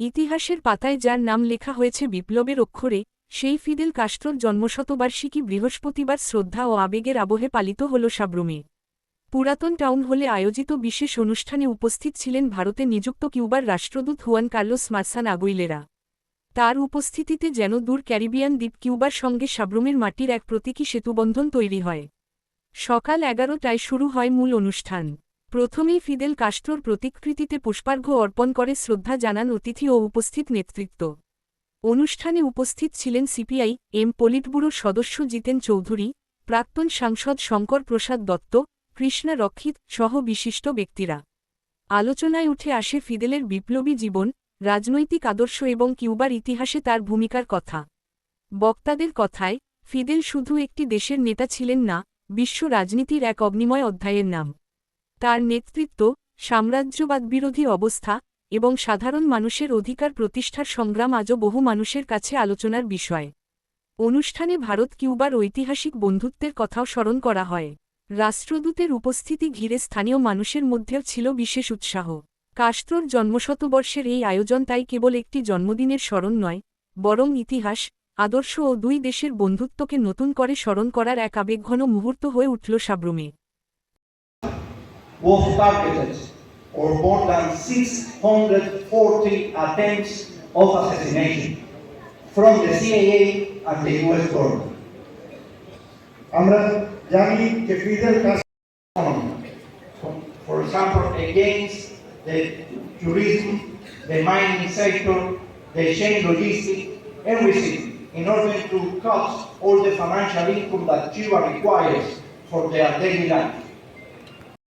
ইতিহাসের পাতায় যার নাম লেখা হয়েছে বিপ্লবের অক্ষরে, সেই ফিদেল কাস্ত্রোর জন্মশতবার্ষিকী বৃহস্পতিবার শ্রদ্ধা ও আবেগের আবহে পালিত হল সাব্রুমে। পুরাতন টাউন হলে আয়োজিত বিশেষ অনুষ্ঠানে উপস্থিত ছিলেন ভারতে নিযুক্ত কিউবার রাষ্ট্রদূত হুয়ান কার্লোস মার্সান আগুইলেরা। তার উপস্থিতিতে যেন দূর ক্যারিবিয়ান দ্বীপ কিউবার সঙ্গে সাব্রুমের মাটির এক প্রতীকী সেতুবন্ধন তৈরি হয়। সকাল 11টায় শুরু হয় মূল অনুষ্ঠান। প্রথমেই ফিদেল কাস্ত্রোর প্রতিকৃতিতে পুষ্পার্ঘ্য অর্পণ করে শ্রদ্ধা জানান অতিথি ও উপস্থিত নেতৃত্ব। অনুষ্ঠানে উপস্থিত ছিলেন সিপিআই এম পলিটব্যুরোর সদস্য জিতেন চৌধুরী, প্রাক্তন সাংসদ শঙ্কর প্রসাদ দত্ত, কৃষ্ণা রক্ষিত সহ বিশিষ্ট ব্যক্তিরা। আলোচনায় উঠে আসে ফিদেলের বিপ্লবী জীবন, রাজনৈতিক আদর্শ এবং কিউবার ইতিহাসে তার ভূমিকার কথা। বক্তাদের কথায়, ফিদেল শুধু একটি দেশের নেতা ছিলেন না, বিশ্ব রাজনীতির এক অগ্নিময় অধ্যায়ের নাম। তার নেতৃত্ব, সাম্রাজ্যবাদবিরোধী অবস্থা এবং সাধারণ মানুষের অধিকার প্রতিষ্ঠার সংগ্রাম আজও বহু মানুষের কাছে আলোচনার বিষয়। অনুষ্ঠানে ভারত কিউবার ঐতিহাসিক বন্ধুত্বের কথাও স্মরণ করা হয়। রাষ্ট্রদূতের উপস্থিতি ঘিরে স্থানীয় মানুষের মধ্যেও ছিল বিশেষ উৎসাহ। কাস্ত্রোর জন্মশতবর্ষের এই আয়োজন তাই কেবল একটি জন্মদিনের স্মরণ নয়, বরং ইতিহাস, আদর্শ ও দুই দেশের বন্ধুত্বকে নতুন করে স্মরণ করার এক আবেগঘন মুহূর্ত হয়ে উঠল সাব্রুমে। Was targeted, or more than 640 attempts of assassination from the CIA and the US government. আমরা জানি যে Fidel Castro, for example, against the tourism, the mining sector, the chain logistics, everything, in order to cut all the financial income that Cuba requires for their daily life.